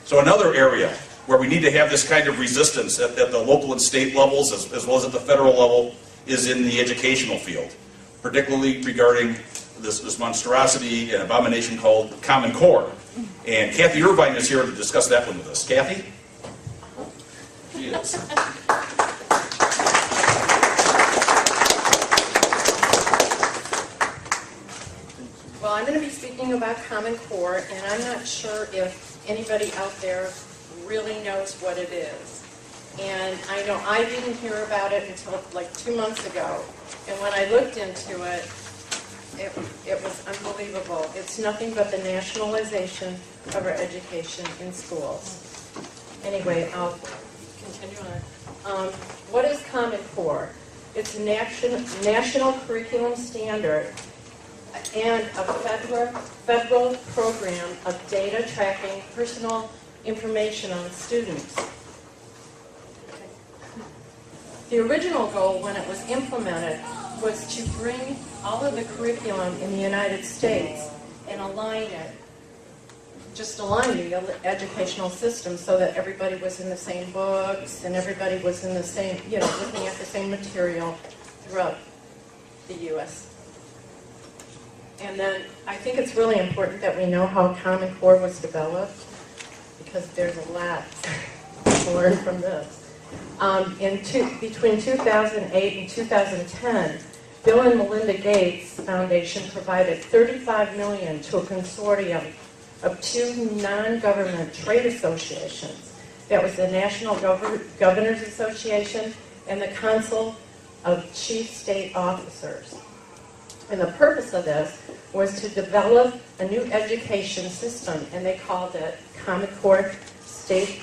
So another area where we need to have this kind of resistance at the local and state levels as well as at the federal level is in the educational field, particularly regarding this monstrosity and abomination called Common Core. And Kathy Irvine is here to discuss that one with us. Kathy? She is. Well, I'm going to be speaking about Common Core, and I'm not sure if anybody out there really knows what it is. And I know I didn't hear about it until like 2 months ago. And when I looked into it, it was unbelievable. It's nothing but the nationalization of our education in schools. Anyway, I'll continue on. What is Common Core? It's a national curriculum standard and a federal program of data tracking personal information on students. The original goal when it was implemented was to bring all of the curriculum in the United States and align it, just align the educational system so that everybody was in the same books and everybody was in the same, looking at the same material throughout the U.S. And then I think it's really important that we know how Common Core was developed, because there's a lot to learn from this. Between 2008 and 2010, Bill and Melinda Gates Foundation provided $35 million to a consortium of 2 non-government trade associations. That was the National Governors Association and the Council of Chief State Officers. And the purpose of this was to develop a new education system, and they called it Common Core State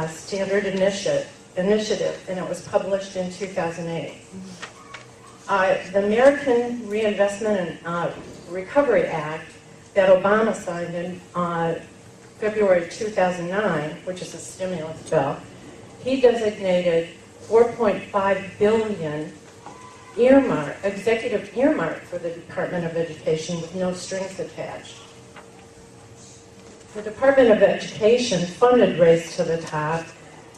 Standard Initiative, and it was published in 2008. The American Reinvestment and Recovery Act that Obama signed in February 2009, which is a stimulus bill, he designated $4.5 billion executive earmark for the Department of Education with no strings attached. The Department of Education funded Race to the Top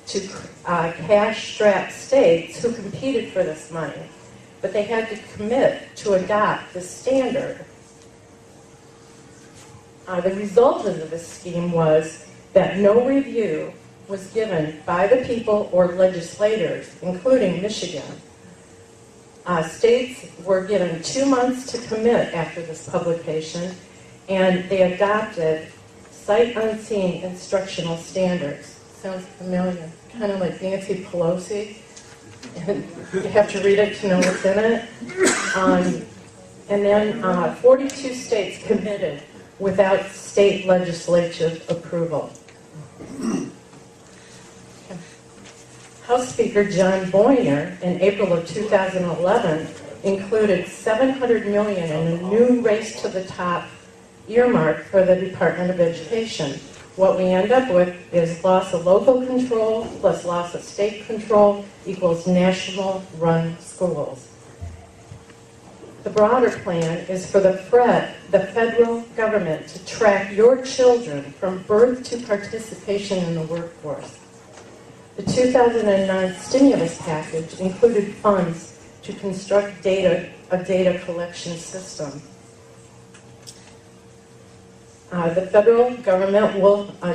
to cash-strapped states who competed for this money, but they had to commit to adopt the standard. The result of this scheme was that no review was given by the people or legislators, including Michigan. States were given 2 months to commit after this publication, and they adopted sight unseen instructional standards. Sounds familiar, kind of like Nancy Pelosi. And you have to read it to know what's in it. And then 42 states committed without state legislative approval. House Speaker John Boehner in April of 2011 included $700 million in a new Race to the Top earmark for the Department of Education. What we end up with is loss of local control plus loss of state control equals national-run schools. The broader plan is for the federal government to track your children from birth to participation in the workforce. The 2009 stimulus package included funds to construct a data collection system. The federal government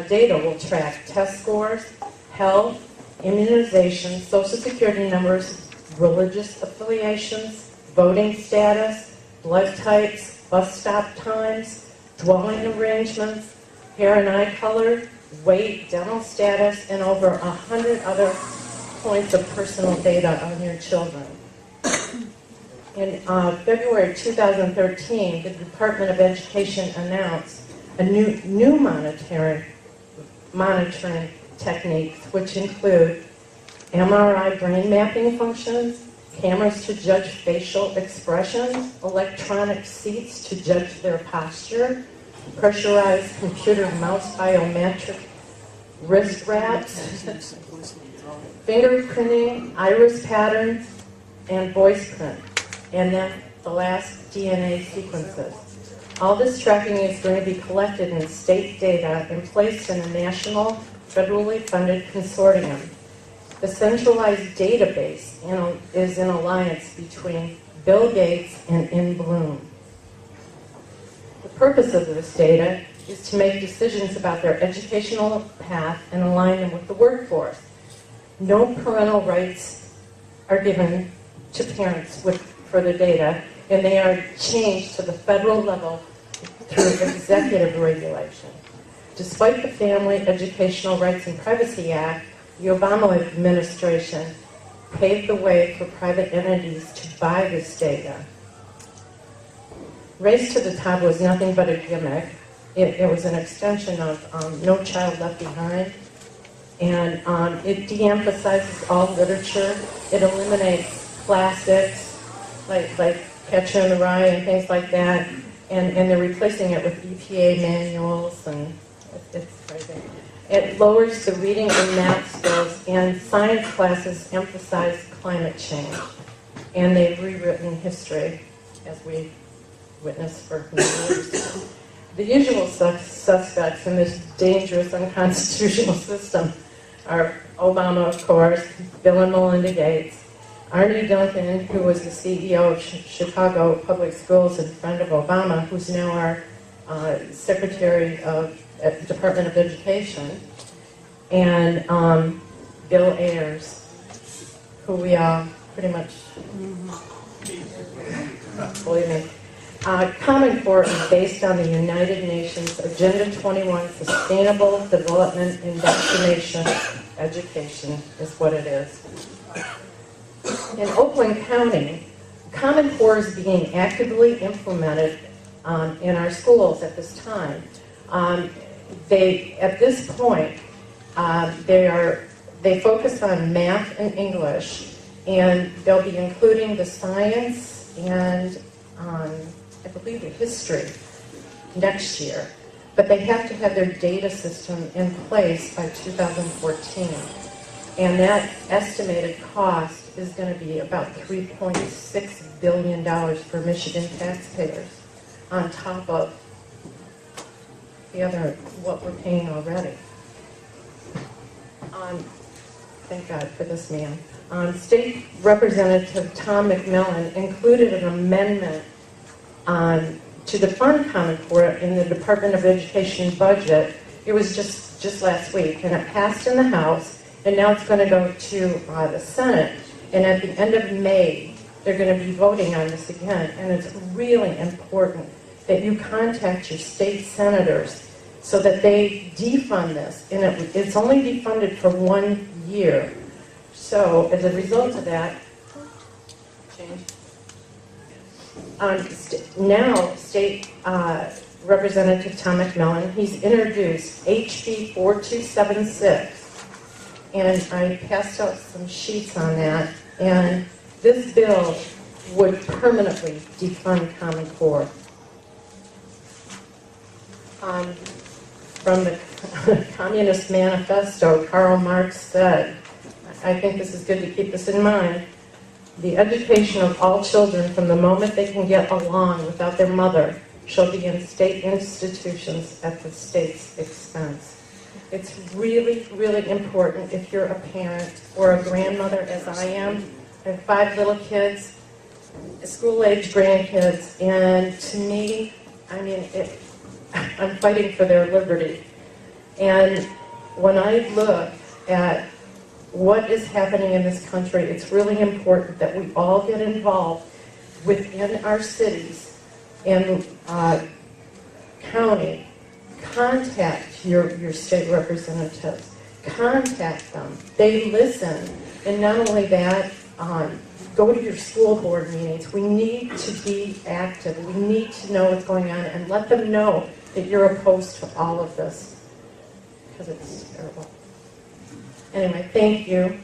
data will track test scores, health, immunization, social security numbers, religious affiliations, voting status, blood types, bus stop times, dwelling arrangements, hair and eye color, weight, dental status, and over 100 other points of personal data on your children. In February 2013, the Department of Education announced a new monitoring techniques, which include MRI brain mapping functions, cameras to judge facial expressions, electronic seats to judge their posture, pressurized computer mouse biometric wrist wraps, fingerprinting, iris patterns, and voice print, and then the last DNA sequences. All this tracking is going to be collected in state data and placed in a national, federally funded consortium. The centralized database is an alliance between Bill Gates and In Bloom. The purpose of this data is to make decisions about their educational path and align them with the workforce. No parental rights are given to parents for the data, and they are changed to the federal level through executive regulation. Despite the Family Educational Rights and Privacy Act, the Obama administration paved the way for private entities to buy this data. Race to the Top was nothing but a gimmick. It was an extension of No Child Left Behind, and it de-emphasizes all literature. It eliminates classics like Catcher in the Rye and things like that, and they're replacing it with EPA manuals, and it's crazy. It lowers the reading and math skills, and science classes emphasize climate change. And they've rewritten history, as we witnessed for many years. The usual suspects in this dangerous, unconstitutional system are Obama, of course, Bill and Melinda Gates, Arne Duncan, who was the CEO of Chicago Public Schools and friend of Obama, who's now our Secretary of Department of Education, and Bill Ayers, who we all pretty much believe me. Common Core is based on the United Nations Agenda 21 Sustainable Development Indoctrination Education is what it is. In Oakland County, Common Core is being actively implemented in our schools at this time. At this point, they focus on math and English, and they'll be including the science and I believe the history next year. But they have to have their data system in place by 2014. And that estimated cost is going to be about $3.6 billion for Michigan taxpayers, on top of what we're paying already. Thank God for this man. State Representative Tom McMillan included an amendment to the fund Common Core in the Department of Education budget. It was just last week, and it passed in the House, and now it's going to go to the Senate. And at the end of May, they're going to be voting on this again, and it's really important that you contact your state senators so that they defund this. And it's only defunded for 1 year. So as a result of that, now State Representative Tom McMillan, he's introduced HB 4276, and I passed out some sheets on that, and this bill would permanently defund Common Core. From the Communist Manifesto, Karl Marx said, I think this is good to keep this in mind, the education of all children from the moment they can get along without their mother shall be in state institutions at the state's expense. It's really, really important if you're a parent or a grandmother, as I am. I have 5 little kids, school-age grandkids, and to me, I mean, I'm fighting for their liberty. And when I look at what is happening in this country, it's really important that we all get involved within our cities and county. Contact your state representatives. Contact them. They listen. And not only that, go to your school board meetings. We need to be active. We need to know what's going on and let them know that you're opposed to all of this, because it's terrible. Anyway, thank you.